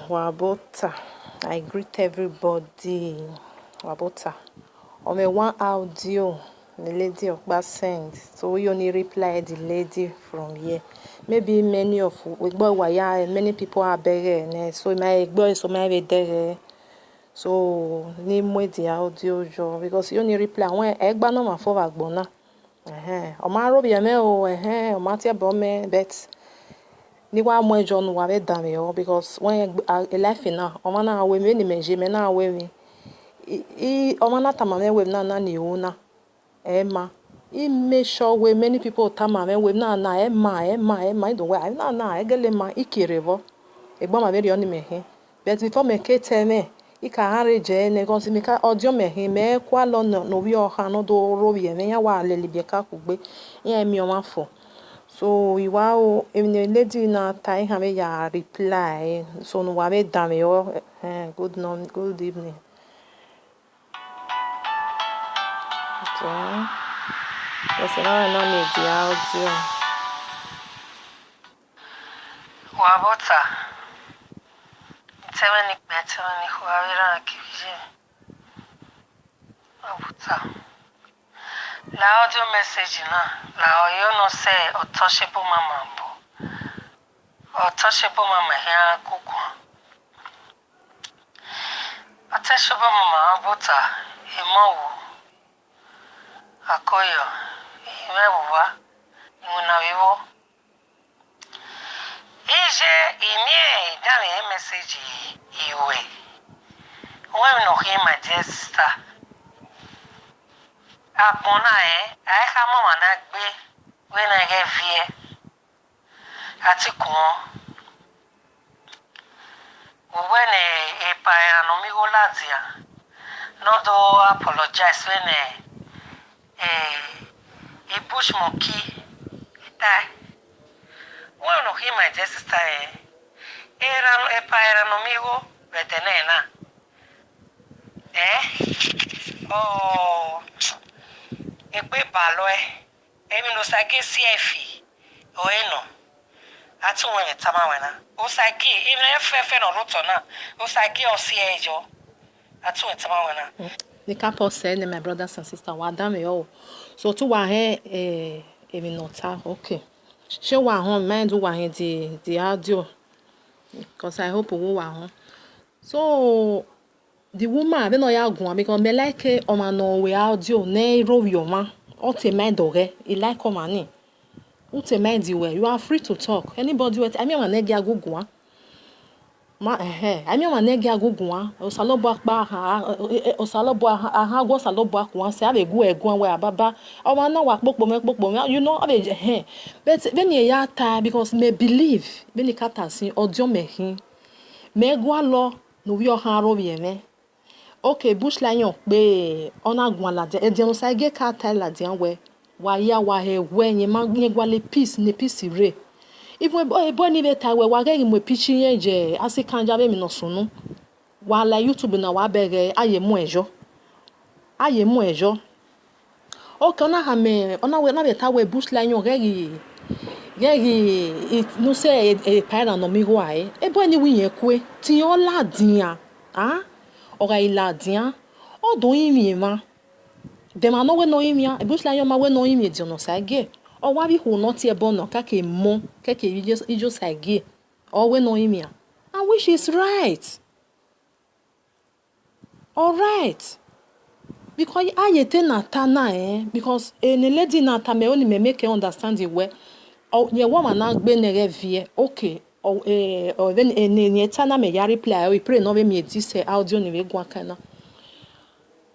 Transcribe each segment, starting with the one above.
Wabota. I greet everybody. Wabota. On me one audio, the lady of Bass sent. So we only reply the lady from here. Maybe many of many people are begging. So my boy so my there. So name with the audio job because you only reply when egba no ma for agbona. O ma robi ame o o ma tie bome bet ni wa mo ejo no wa be da me o because when a life na o ma na we me ni menje me na we mi o ma na tama me we na ni o na e ma I make sure we many people tama me we na e ma do we na e gele ma ikirevo e gba ma be ri oni me he but before me kete me I ka hare je ne gon si me ka audio me he me kwa lo no wi o ha no do ro wi me ya wa le libie ka kugbe ya mi o ma fo. So iwao emine lady na tai hame ya reply so no wa me dame o good evening. Okay. Yes, na me di audio. Wabota. Tewani huawira kivije. Wabota. La audio message na la oyo no say untouchable mama mbo. Untouchable mama here kuku. Untouchable mama wabota imowu akoyo imebuwa imunawiwo. Ije imie dame message iwe. When no hear my dear sister. Apona I come on na gbe when I get fear. Ati kun. When a paranomigo lazia. No do apologize when a bush monkey die. When no hear my dear sister a paranomigo vetenena. Oh, ekpe balo emi no sage CF o eno atu wen tama wena o sage even fefe no roto na o sage o si ejo atu wen tama wena The couple said my brothers and sisters wa dame o so to wa he emi no ta okay she wa hon mind wa he the audio because I hope we wa hon so the woman be no ya gun because me like o ma no we audio na ro wi o ma o te mind ore e like o ma ni o te mind you you are free to talk anybody what I mean na gi agugun ma I mean na gi agugun o salobo pa ha o salobo ha go salobo akun se ave gu egun we ababa o ma na wa popo me you know ave but when you ya ta because me believe when you kata sin audio me hin me go lo no wi o ha ro wi me. Okay, bush lion pe ona gun alade e jeun sa ge ka ta lade we wa ya wa he we yin ma yin gwa le peace ne peace re even bo ni be ta we wa ge mo pichi yen je asikanja be mi no sunu wa la YouTube na wa bere aye mu ejo okay ona we na be ta we bush lion ge no say e para no mi go ai e bo ni wi yen kwe ti o ladin Ora iladian o do imi ma de ma no we no imi e bush la yo ma we no imi di no sage o wa bi hu no ti e bo no ka ke mo ke ijo sage o we no imi and which is right all right because ayete na ta na because any lady na ta me only me make understand it well o ye woman na gbe ne revie okay o then any tana me ya reply we pray no be me dis audio ni we gwa kana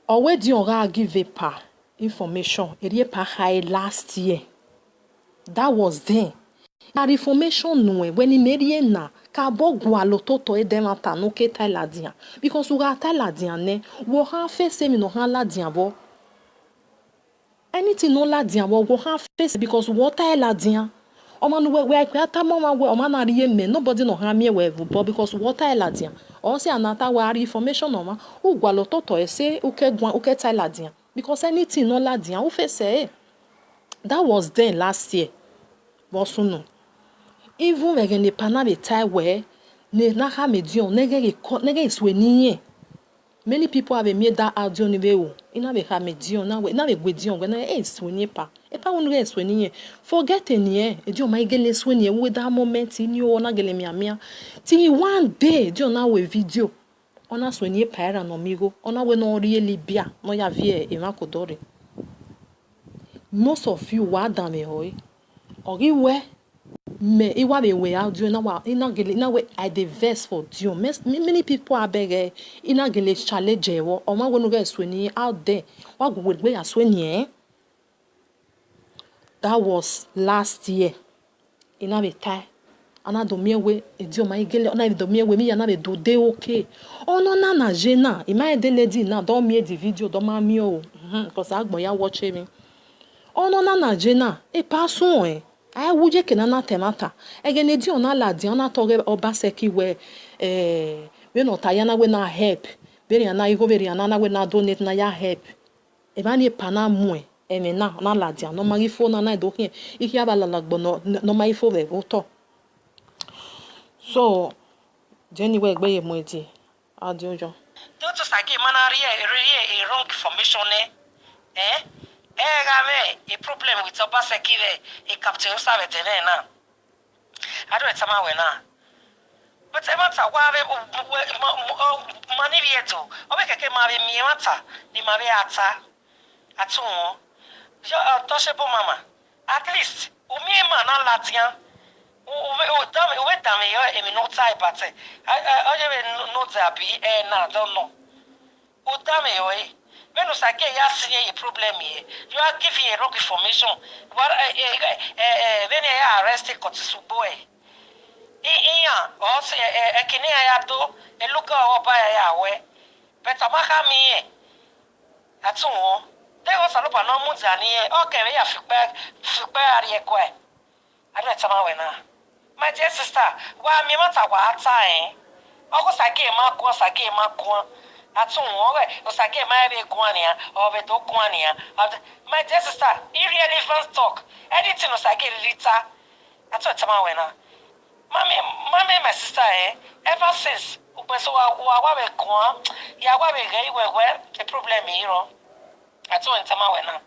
o we di on ga give pa information eri pa high last year that was then na information no when imeri na ka bogwa lo toto e dem ata no ke tailadian because we ga tailadian ne wo ha face me no ha ladian bo anything no ladian wo ha face because what tailadian Oman we ata mama we oman na riye me nobody no ha me we but because water eladian o se anata we information no ma u gwa lo toto e se u ke ta eladian because anything no ladian u fe say that was then last year. Bosuno even when ne pana be tie where ne na ha medium nege isweniye. Many people have made that audio ni veo. Ina be ha medium na be gwedion when na isweniye pa. E pa wonu isweniye. Forget eniye. E dio ma igele isweniye with that moment in you na gele miamia. Ti one day dio na we video. Ona sweniye pa era no migo. Ona we no really bia no ya vie e ma kodore. Most of you wa dame hoy. Ori we me iwa be we audio na wa ina gele na we I the verse for dio. Many people are beg ina gele challenge wo o ma we no get sweniye out there. Wa go we ya sweniye. That was last year. Ina be tie. Ana do miewe dio ma igele ona do miewe mi ya na be do de okay. Ono na jena. Ima de lady na do mie the video do ma mi o. Because agbon ya watch me. Ono na jena e paso e. Ai wuje ke na temata. Egene dio na la di ona toge obaseki we we no tayana we na help. Veri na igo veri na we na donate na ya help. E ba ni pana mu eme na la di no ma ifo na do hin. Iki aba la lagbo no ma ifo ve oto. So Jenny we gbe ye mo edi adiojo. Don't to sagi manari a wrong information a problem with Obaseki a captain Savete na. I don't tell we na. But I want to money vieto. Obeke mavi miata, ni maviata at home. Toshebo mama. At least Umiema na Latian. Wait a minute, no type, but I know that be na don't know. Udame, when you say a problem here, you are giving a wrong information. What when you are arrested, boy. Also, a Kenya do a look over a way. But a mahami at all. There was a lot of no muzani. Okay, we have prepare a quay. I don't know. My dear sister, why me matter what time? August I came out, at some more, was I came my guania or the doguania. My dear sister, irrelevant talk. Anything was I get Rita. That's what Tamawena. Mammy, my sister, ever since, so I go, Yawa, a problem hero. That's what Tamawena.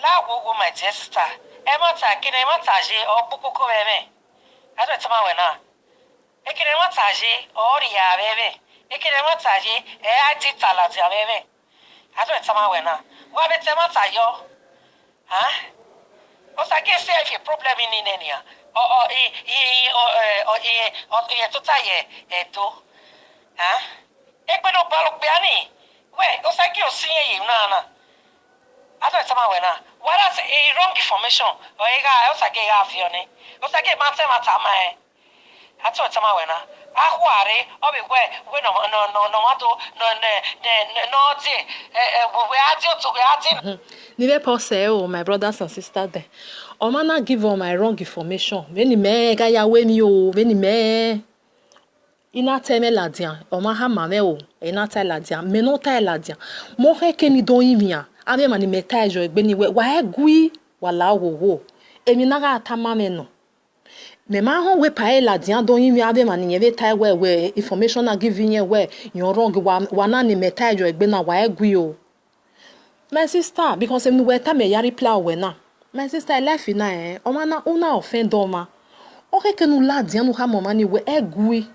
La wo my dear sister. Emata kinema taje o pupuko bebe. Ado tama wena. Ekinema taje o ria bebe. Ekinema taje ati talati bebe. Ado tama wena. Wa be tama tayo. O sa ke se fi problem ni nenia. Totaye eto. Ekpedo balok biani. We o sa ke o sinye yi na. I don't know what is a wrong information or a guy else I gave off your name. But I get my time at my. I told Tamawena. I worry, or be where we no, we are Never pause, my brothers and sisters there. O mana give all my wrong information. Veni me, gaya when you, veni me. Ina teme ladian, o ma ha mame o, ina ta ladian, me no ta ladian. Mo he ke ni don yimia. Ave mani metajo egbeni we wa egui wala wo emi na ga atama me no me ma ho we pa ela dian don yin ave mani ye tai we information na giving ye we you wrong wa na ni metajo egbe na wa egui o my sister because em we ta me ya reply we na my sister life na o ma na una offend o ma o ke nu la dian no ha mo mani we egui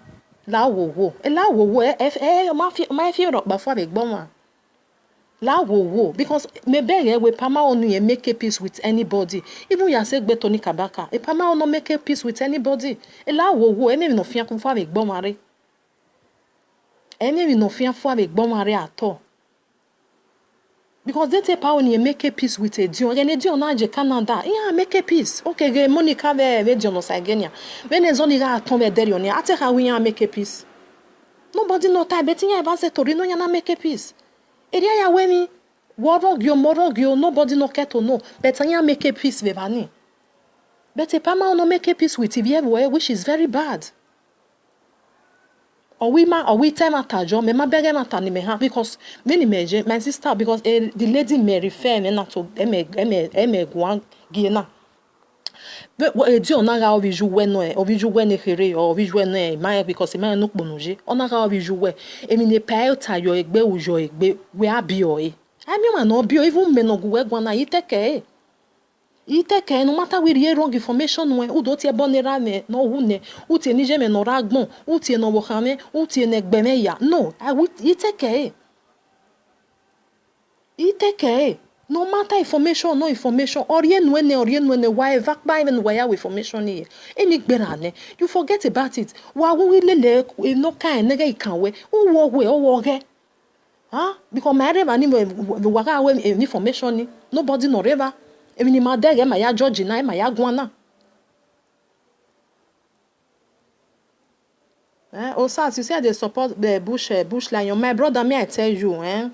la wo e la wo ma fi ro ba fo be gbon ma la wo because me beg we pama onu ye make a peace with anybody even ya say gbe Tony Kabaka e pama onu make a peace with anybody e la wo e me no fian kun fo avec gbon mare e me no fian fo avec gbon mare at all because they take power onu make a peace with a dion e dion na je Canada yeah make a peace okay ge Monica ve dion no sagenia when is only ga ton ve der oni ate ha we make a peace nobody no time betin ya ba se tori no ya na make a peace Eria ya weni morogyo nobody no care to know but anya make a peace with bani but e pama no make a peace with Iviewe which is very bad or we time atajo me ma bege mata ni me ha because many meje my sister because the lady me refer me na to eme gwan gina Edi onaga obiju we no obiju we ne here or obiju we no my because my no kponoje onaga obiju we emi ne pa ta yo egbe ujo egbe we abi o e ami ma no bi o even me no gwe gwana iteke no matter we hear wrong information we udo tie bonera me no hune utie nije me no ragbon utie no wohame utie ne gbeme ya no I will iteke no matter information no information orien wene why vakba even why we information here any gberane you forget about it wa we lele no kind nega ikanwe wo we o wo ge because my reba ni we waka we information ni nobody no reba emi ni ma dege ma ya George na ma ya gwana Osas, you say they support the bush lion. My brother, may I tell you,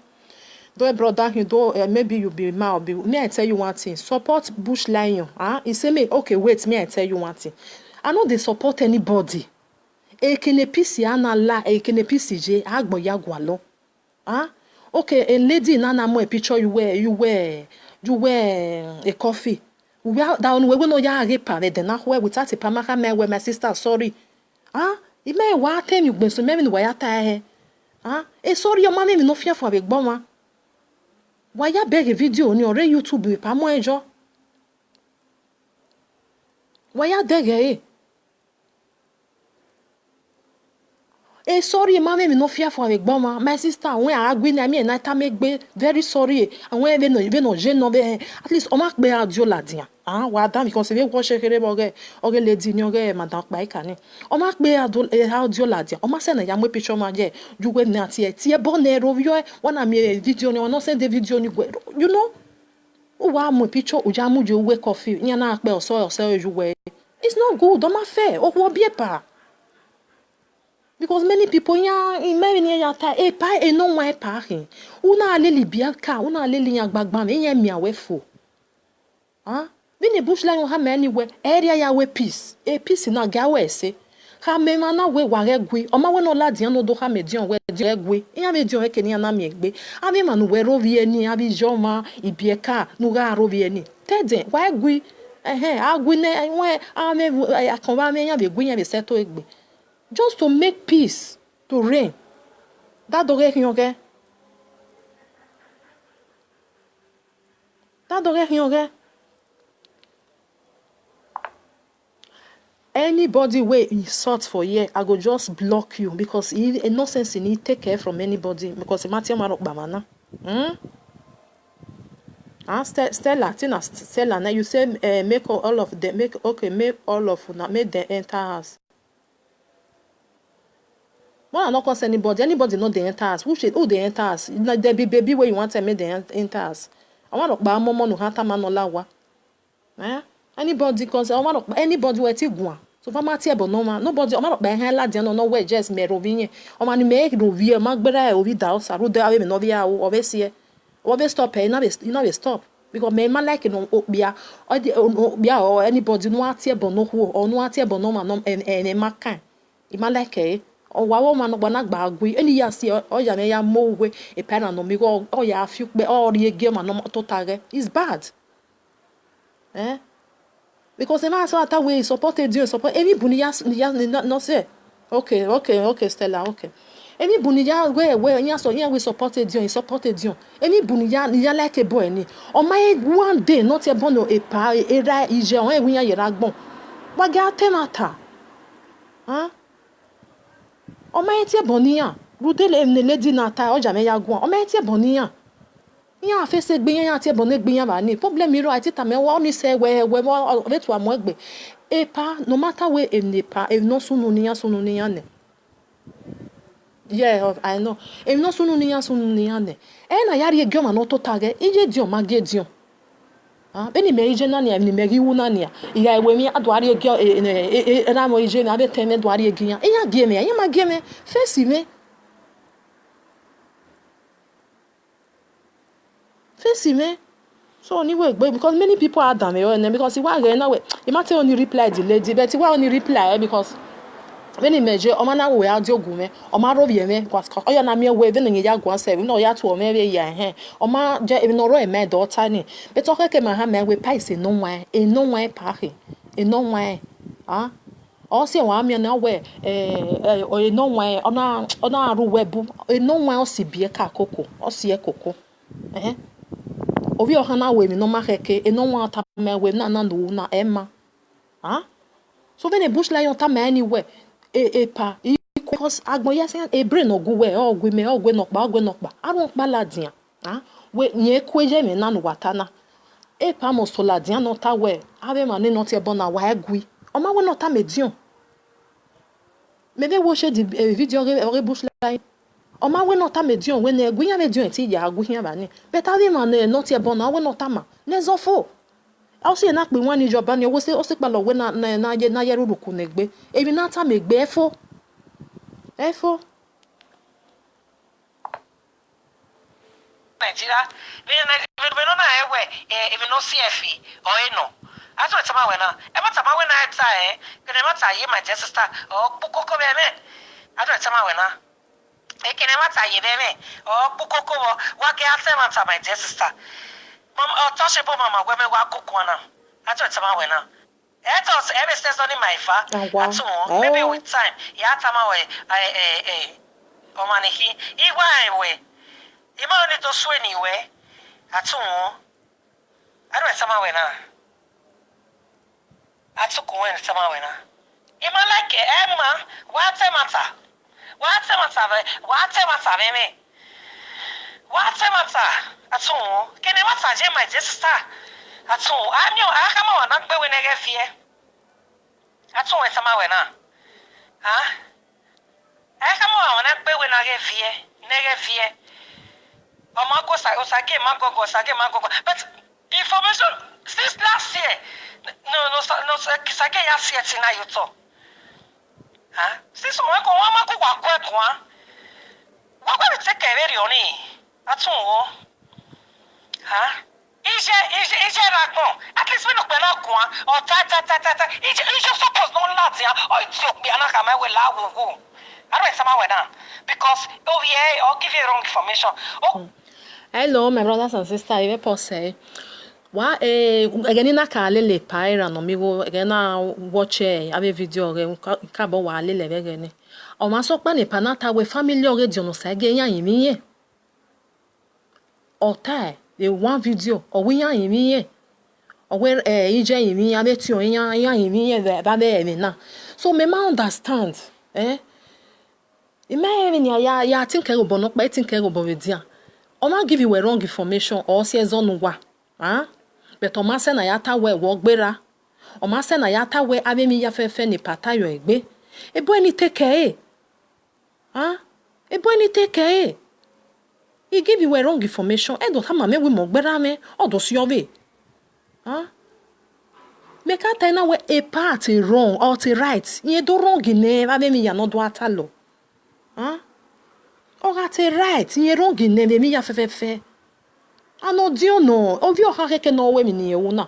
though brother, you do maybe you be mad. May I tell you one thing? Support bush lion. He say me, okay, wait. May I tell you one thing? I know they support anybody. Ekene pisi anala, ekene pisi je agbo yagwalo. Okay, a lady nana mo a picture you wear a coffee. We are down. We no ya repa. They na where without a pamaka me where my sister sorry. Ime wa tem you gbe so me ni wa ya ta he sorry your mama me no fear for agbon wa ya beg video ni ore YouTube pa mo ejo wa ya dege sorry mama me no fear for agbon wa my sister when agbi na me na ta me gbe very sorry and when even no je no be at least o ma gbe adio ladian wa dan because we wo sekere boge oge lady ni oge madam pa ikani o ma pe audio ladian o ma se na ya mo picture ma je juwe na tie bonne rovio wana mi video ni no send the video ni you know wa mo picture o ja mu je we coffee nya na pe o so juwe it's not good o ma fe o wo bie pa because many people ya many ya ta pa no wa pa hin una le libia ka una le linya gbagba me nya mi awefo Vini bush lion ha me anywhere area ya we peace peace na ga we se ha me ma na we wa regwe o ma we no ladian no do ha me dion we regwe ya me dion e ke ni na me egbe abi ma no we rovie ni abi joma ibieka no ga rovie ni tede wa egwe agwe ne we ame akonba me ya be gwe ya be seto egbe just to make peace to reign that do re hioge Anybody way insult for here, I go just block you because no sense in it take care from anybody because Matthew Marok Bamana. Stella, now you say make all of them make all of them make them enter house. Well, I not cause anybody know the enter house. Who they enter house? Like there be baby where you want to make the enter house. I want to buy momo no hata manolawa. Anybody cause I want anybody where ti gwa. So fa mati ebo no man nobody o ma be han la dia no we just me rovinye o ma ni me rovie ma gbera ovi da o saru de ave me no via o be sie o be stop e na be stop because me ma like no obia or anybody no ati ebo no ho or no ati ebo no ma no e ma kan e ma like o wa wo ma no gba na gba agui eni ya si o ya me ya mo we e pa na no mi go o ya afiu pe o ri ege ma no to tare is bad because the man saw that way supported you support any bunia no say okay Stella okay any bunia where nya so nya we supported you any bunia ya like a boy ni o my one day not e bono e pa era ije on e winya yera gbon wa ga tenata o my tie bonia rudele ne lady nata o jame ya gbon o my tie bonia ya fese gbe yan ati ebo ne gbe yan ba ni problem iro ati ta me wa ni se we betu amo egbe pa no matter where in the pa if no sunu ni yan ne yeah I know if no sunu ni yan ne na yari egyo ma no to tage ije di o ma ge di o beni me ije na ni me ri wu na ni ya ewe mi adwari egyo na mo ije na be teme adwari egyan ya ge me ya ma ge me face me so anyway because many people are damn and because he was now he might only reply the lady but he will only reply because when he measure o mana we audio gume o ma ro ye me because o ya na me we even ya gwa se no ya to o me we ya o ma je even no ro e me daughter ni but o ke ma ha me we paise no wan pa he no one ah also wa mi na we no one ona aru webu no one osi bie ka koko osi ekoko obi ohana we mi no ma keke no one ata me we na no na emma ah so when a bush lion ta me anywhere pa because agboya say e brain no go we ogwe me ogwe no pa arun pa ladian ah we nye kweje me na no watana pa mo so ladian no ta we ave ma ni no te bona wa egwi o ma we no ta medium maybe we share the video re bush lion o ma we no ta medium we na egwi ya medium ti ya agwi ya ba ni but ave ma no te bona we no ta ma ne zofo also na pe won ni joba ni owo se o se pa lo we na ye ruruku negbe ebi na ta megbe efo Nigeria we no na ewe even no CFE or no aso tama we na e ma tama we na eta kene ma ta ye my sister o pukoko be me aso tama we na e kene ma ta ye be me o pukoko wa ke ase ma ta my sister mama o to se bo mama we me wa kokko na aso tama we na etos every season in my fa atu maybe with time ya tama we o maniki igwa we ima oni to so anyway atu ado sama we na atu ko we sama we na ima like emma what mata me atu kene mata je my sister atu anyo aka ma wana gbe we na gefie atu we sama we na ha aka ma wana gbe we na gefie Osage Magogo. But information since last year, no, Sage ya see it na you talk. Huh? Since we go wa we take very oni. Atu wo. Huh? Ije rakon. At least we no pe na kwa. O ta. Ije suppose no lati ya. O ti o pe anaka me we la wo. I don't sama we na because I'll give you wrong information. Hello, my brothers and sisters. I will say, wa again na ka lele paira no mi wo again na watch ave video re ka bo wa lele be gene. O ma so pa ni panata we family already no sa ge yan yin mi ye. O ta the one video o we yan yin mi ye. O we ije yin mi ya be ti o yan yin mi ye ba be mi na. So me ma understand, Imagine ya think I go no pa think I go bo dia. O ma give you a wrong information or say zonu wa. But o ma say na ya ta we wo gbera. O ma say na ya ta we ave mi ya fefe ni patayo egbe. Ebo eni take Ebo eni take He give you a wrong information. E do ma me we mo gbera me o do si obe. Make a tell na we a part wrong or the right. Ye do wrong ne ave mi ya no do atalo. Ora right, ye wrong in name mi ya fefe. Ano dio no, ovi oha reke no we mi ni ewu na.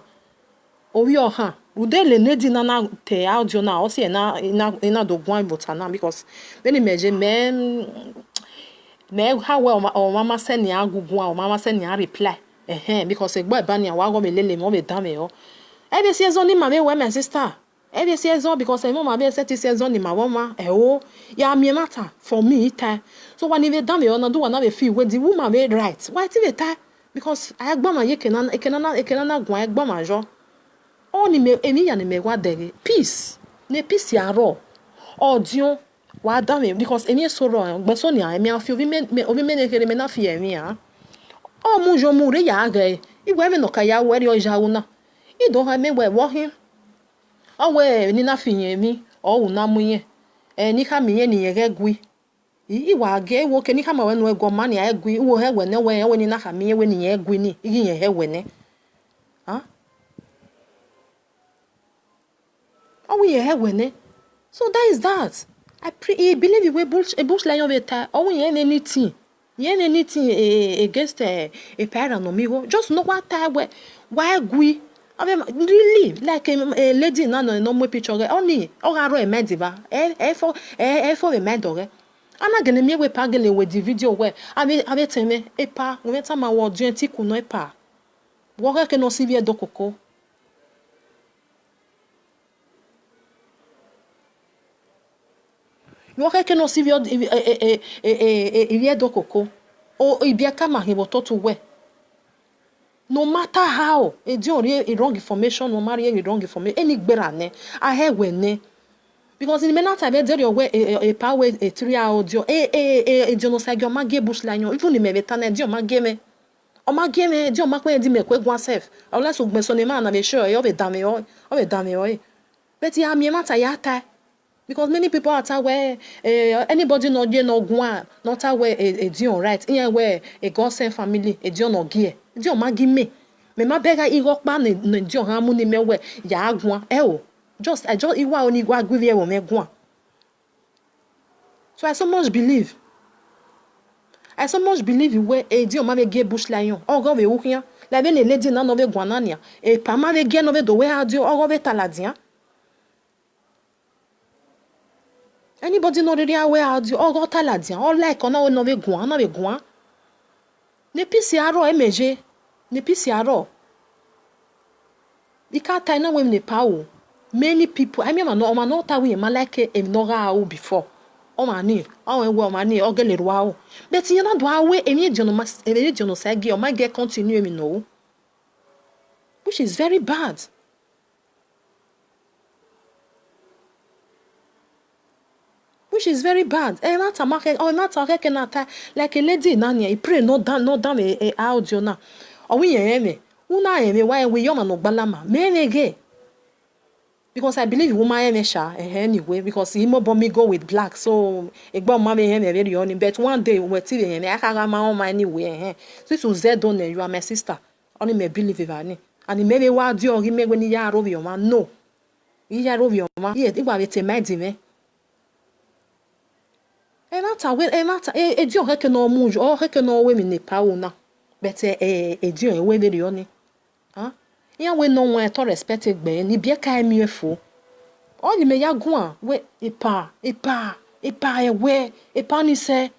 Ovi oha, udele ne di na te audio na, o si na do gwan botana because when meje me how well o mama send ya agugwa o mama send ya reply. Because egbo eba ni awa go me lele mo be dame o. E be si ezo ni mama we my sister. Every season because I mama be set season in my woman ya me matter for me time so when you done me on do one be feel when the woman made right why it time because I gba ma ye kenana gwan gba ma jo oni me emi ya ni me wa dere peace ne peace ya ro audio wa done me because emi so ro gbe so ni emi afi obi me ne kere me na fi emi o mu jo mu re ya ga igwe me no ka ya we ri o ja una I don't have me we wo hin owe ni na finye mi o una muye ni ka mi ye ni ye gwi wa ge wo ke ni ka ma we no ego ma ni ya gwi wo he we ne we ni na ka mi ye we ni ye gwi ni igi ye he we ne o we ye he we ne so that is that I believe we bush lion beta o we ye anything against a parent no mi go just know what time why gwi really like a lady no more picture only ro emediba for emedore ana gele mi we pa gele we the video we ave teme epa we ta ma wo dun ti kuno epa wo ke no si vie dokoko You okay no see do koko. O ibia kama he to we. No matter how, e di ori wrong information, no matter wrong information, any gbera ne, ahe we ne. Because in the minute I there your way a power a 3 hour dio genocide your mage bush line even in me betana dio mage me. O mage me dio makwe di me kwe gwan self. Unless we so ne man na be sure you be dame o be dame o. But ya me matter ya tie. Because many people are where anybody no get no gwan, not where a dio right. In where a God sent family a dio no gear. Dio mage me. Me ma bega I rock ban ne dio ha mu ni me we ya gwan I just iwa oni gwa gwive wo me gwan. So I so much believe where e di o ma be ge bush lion. O go be wukia. La be ne lady na no be gwanania. E pa ma be ge no be do we ha di o go be taladia. Anybody no really aware how di o go taladia. O like ona we no be gwan. Ne pisi aro emeje. Ne pisi aro. Ika ta na we ne pa o. Many people, I mean, man, not that we like a before. Oh, money, money, or get it wow. But you know, do I wear any genocide or might get continue, you know, which is very bad. Which is very bad. And not a market or not a reckon like a lady, Nanya, I pray no damn a audio now. Or we me, una why we yoma no balama, many gay. Because I believe woman mesha anyway because he more me go with black so egbo mama him very on but one day we tell him I can my own anyway so to Z don you are my sister only me believe it and maybe wa di ori me when ya robi o man no ya robi o man ye igba be te medi me e mata e di o heke no mu o heke no we mi ne pa una but e di o we very on ah ya we no one to respect egbe ni bia ka mi efo o ni me ya gun we ipa ni se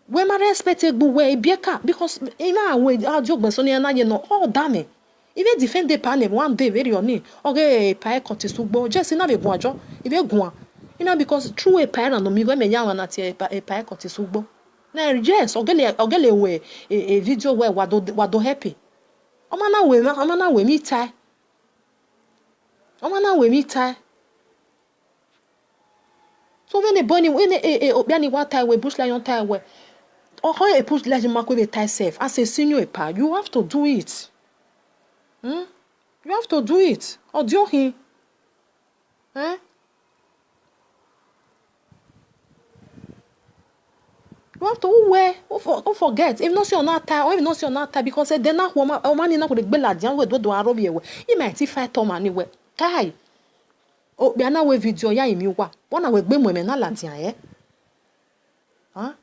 we ma respect egbu we bia ka because ina we ajogbe so ni na ye no all damn even defend the panel one day very oni oge pa e konti sugbo just na be gun ajo ibe gun ina because true e pa na no mi we me ya wa na ti e pa e konti sugbo na yes ogele we a video where wado happy Omana we mi tie. So when the bunny when obiani wa tie we bush lion tie we. Or how a push lion mark we tie safe. As a senior pa, you have to do it. You have to do it. Or do he? You have to don't forget. If not see on that time, or if not see on that time, because they not woman na ko de gbe ladian we do arobi ewe. You might fight Tom anyway. Kai. O bia na we video ya imi wa. Won na we gbe mo me na ladian And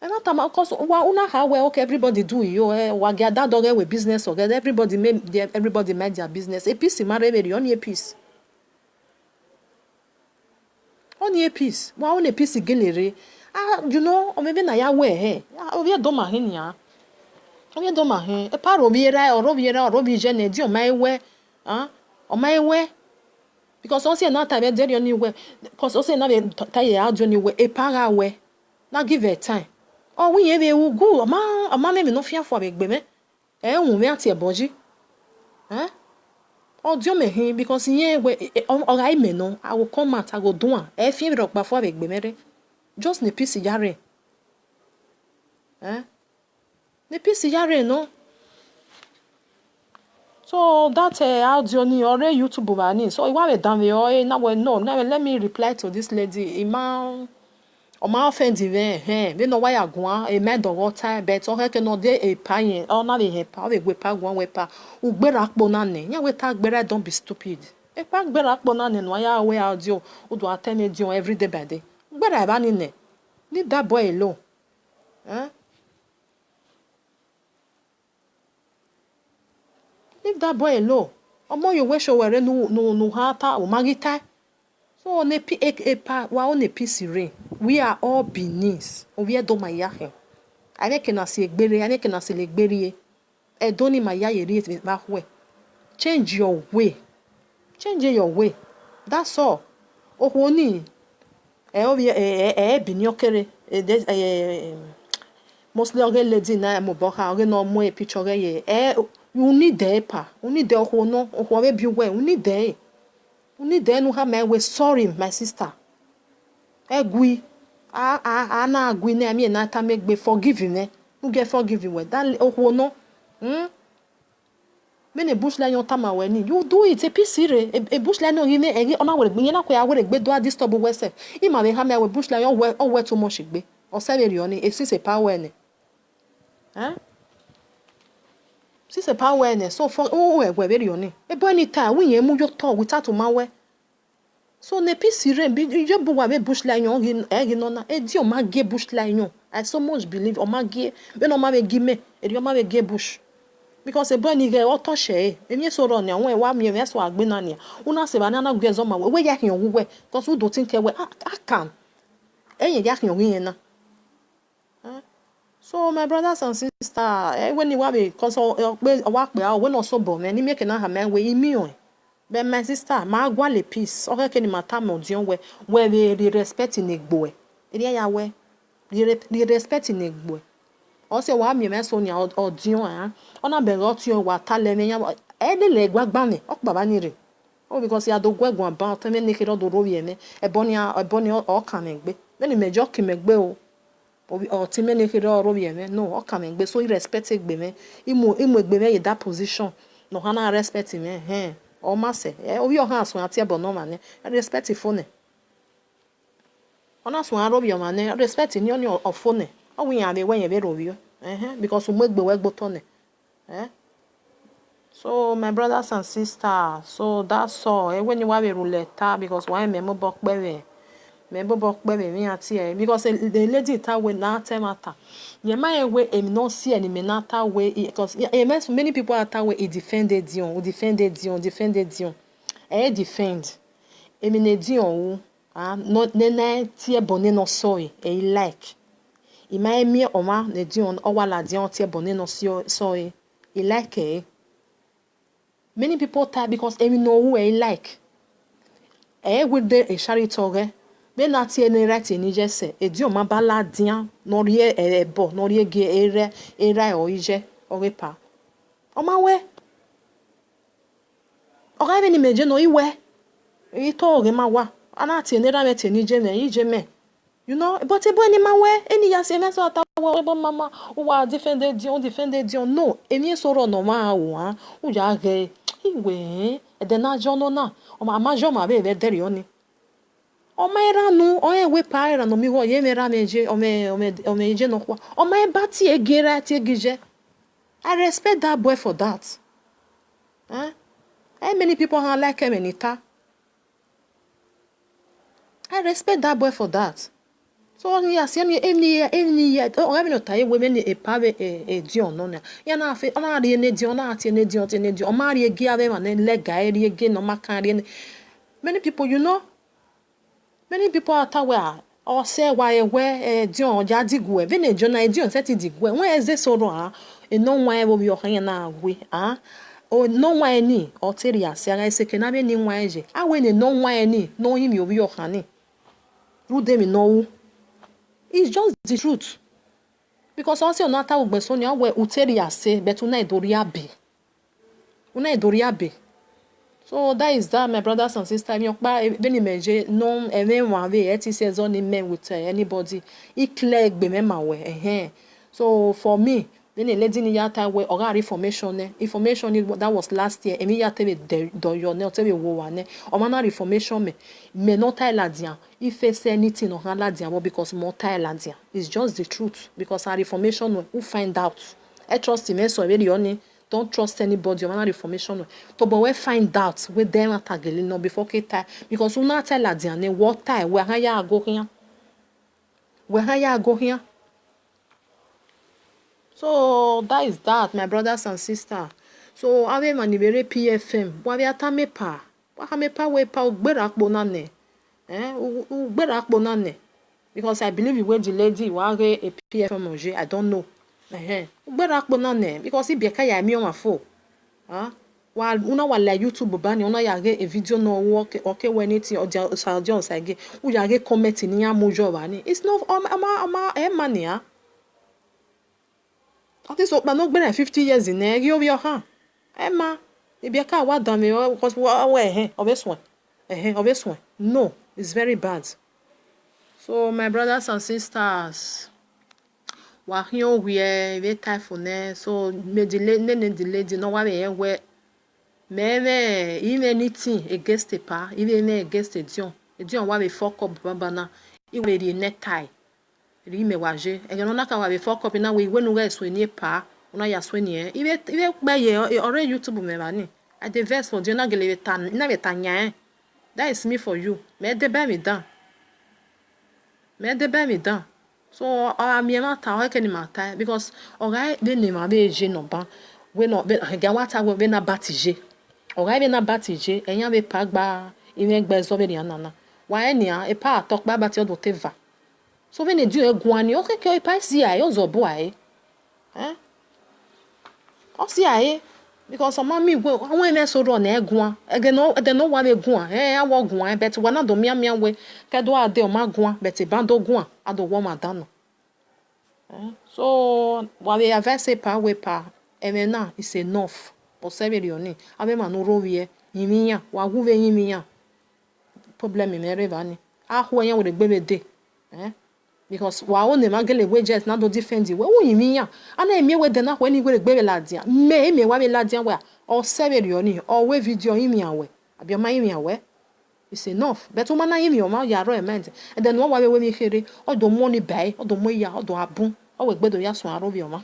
not time cause una how well okay everybody do you wa gather dog with business or everybody make their business. A piece marry very only a piece. Only a piece. Wa only a piece gelere. You know, or maybe na ya we he. Obi do ma he nia. Obi do ma he. E pa robi je na di o mai we. O mai we. Because on say na time there only we. Because on say na be tie audio ni we. E pa ga we. Na give it time. Oh we be wu go. Ma me no fia for begbe me. Wu me ati e boji. Oh, Dieu me hin because here we I me no I will come out I go do one. E fi rock before avec bemere. Just ne pisi yare. Ne pisi yare no. So that audio ni ore YouTube ba ni. So iwa be down there now let me reply to this lady. Ima o ma offend even we no why agwan e me do water but o heke no dey e pa yen o na be he pa we gbe pa gwan we pa ugbera akpo na ne nya we ta gbera don't be stupid e pa gbera akpo na ne no ya we audio o do attend it every day by day gbera ba ni ne leave that boy alone leave that boy alone omo you we show were no ha ta o magita so ne pi e pa wa o ne pi sire we are all Benis. We do my yahe. I can see egbere, I can see legbere. I don't need my yahe read with my way. Change your way. Change your way. That's all. ohoni obi biniokere mostly oge lady na mo boka oge no mo picture ye you need there pa you need there ohono oho be we you need there no ha me we sorry my sister egui na agui na mi na ta make be forgiving who get forgiving we that ohono mene bush la yon tama we ni you do it a pisire e bush la no yin e ona we gbe yin na ko ya we gbe do a disturb we self I ma be ha me we bush la yon we o we too much gbe o se be ri oni e si se power ni si se power ni so for o we be ri oni e bo ni ta wi yen mu yo to without to ma we so ne pisire bi je bu wa be bush la yon e no na e di o ma ge bush la yon I so much believe o ma ge be no ma be gi me e di o ma be ge bush because ebo ni ge oto she emi so ro ni awon e wa mi e so agbe na ni una se ba na gwe zo ma we ya hin owu we because we don't think we can eyin ya hin owu yen na so my brothers and sisters when you wa be because pe wa pe we no so bo me ni make na ha me we imi o but my sister ma gwa le peace o ke ni mata mo dion we be respect ni egbo e ya we the respect ni egbo o se wa mi me so ni odion ona be ro ti o wa ta le me yan e le gbagba ni o baba ni re o because ya do gwegun aba te me ni ke do ro ye me e boni o kan me gbe me ni mejo ki me gbe o ti me ni ke do ro ye me no o kan me gbe so respect gbe me imu gbe me ye that position no hana respect me o ma se o bi o han so ati e bo no ma ne respect fo ne ona so an ro bi o ma ne respect ni oni o fo ne o wi yan be we yan be ro bi o because we gbo to ne so my brothers and sisters so that's all when you wa be ruleta because why me mo bo pe me ati because the lady ta we na tell matter ye ma we em no see any me na ta we because many people are ta we defended Dion defend emi ne Dion no na tie bone no so like ima emi oma ne Dion o wala Dion tie bone no so like many people tie because emi know who like with the charity be na tie ne right ni je se e Dion ma bala dian no rie ebo no rie ge era o ije o repa o ma we o ga be ni meje no iwe e to ge ma wa ana tie ne ra me tie ni je me ije me you know but ebo ni ma we eni ya se me so ata we ebo mama o wa defended Dion no emi so ro no ma wo o ja ge iwe e de na jo no na o ma jo ma be deri oni o ma era nu o we pa era no mi wo ye me ra meje o me je no kwa o ma e ba ti e gera ti e gije I respect that boy for that many people have like him anita I respect that boy for that so yes any o ga me no tai we me ni e pa be e Dion no na ya na afi o na ri ne Dion na ati ne Dion o ma ri egi ave ma ne lega ri egi no ma kan ri many people you know many people are tawa or say why we Dion ja digu e be ne Dion na Dion set digu e won eze so ro e no wan e wo bi o kan na agwe o no wan ni o tiri ase ara ise ke na be ni wan eje awe ne no wan ni no him yo bi o kan ni ru dem no it's just the truth because once you not ta ugbe so ni o we uteri ase but una idori abe so that is that my brothers and sisters mi opa be ni meje no eme wan we ti se zo ni men with anybody e clear egbe me ma we so for me then a lady ni yata we oga information that was last year emi yata be do yo ne o te be wo wa ne o ma na information me no ta ladian if say anything on ladian because more ta ladian it's just the truth because our information who find out I trust him so really only don't trust anybody on information to but we find out with them atageli no before kita because una ta ladian ne what time we han ya go here so that is that my brothers and sisters so ave manibere PFM wa bi atame pa wa ha me pa we pa ugbera akpo na ne ugbera akpo na ne because I believe we the lady wa re a PFM I don't know ugbera akpo na ne because e be ka ya mi o ma fo una wala YouTube bani una yage a video no work okay when it or Jones again u yage comment ni ya mojo bani it's not ama money ah at least no gbere 50 years in there you your ha ma e be ka wa dan me because we obvious one no it's very bad. So my brothers and sisters wa here we time for ne so me delay no wa we Meme, even anything against the pa, even against the Dion wa we fuck up bana, I we the necktie. Rime waje, e no naka wa we fuck up na we no guys we ni pa, una ya sweni e. Ibe gba ye already YouTube me bani. I the verse for Dion na gele tan, na we tanya. That is me for you. Me de ba me down. Me de ba me down. So me ma ta o ke ni ma ta because oga de ni ma be je no ba. We no be ga wata we na batije. Oga be na batije enya be pagba ime gba zo be ni anana wa enia e pa tok ba bati odo teva so be ne du eguani o keke e pa si ai ozo bo ai o si ai because some me go won e so ro na eguan ege no wa be guan awo guan but wa na do mia we kedo ade o ma guan but e bando guan ado wo ma dano so wa be avance pa we pa emena is enough. Poseberioni ave manuro wie yimiya wa guve yimiya problem me revani ahu enya we gbebe de because wa o ne magele wages na do defend we wo yimiya ana emi we de na we ni we gbebe ladia me wa be ladia we o seberioni o we video yimiya we abi o ma yimiya we it's enough but o ma na yimiya ma ya ro element and then wa we mi kere o do money buy o do moya o do abun o we gbedo ya sun aro bi o ma.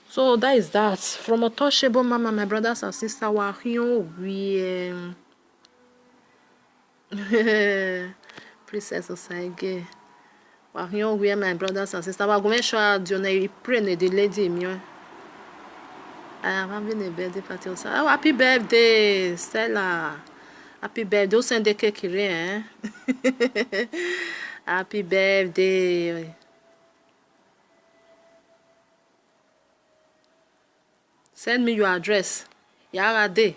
So that is that. From Untouchable Mama, my brothers and sisters, we Princess Osage. We my brothers and sisters. We're going to show you pray the lady me. I am having a birthday party. Oh, happy birthday, Stella. Happy birthday. Don't send the cake here, Happy birthday. Send me your address. Yara day.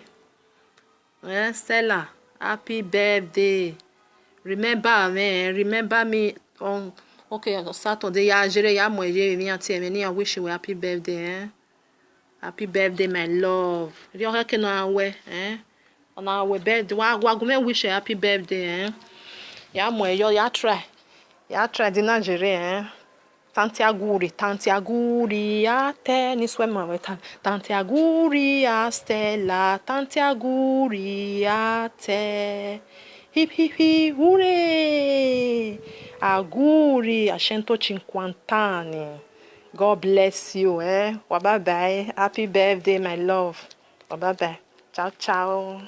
Stella, happy birthday. Remember me on Saturday. I wish you a happy birthday. Happy birthday, my love. You reckon on our birthday. We wish you a happy birthday. Ya try the Nigeria. Tanti aguri ate ni swema wetan. Tanti aguri a Stella, tanti aguri ate. Hip hip hip hooray! Aguri a 150 God bless you, Bye bye. Happy birthday, my love. Bye bye. Ciao ciao.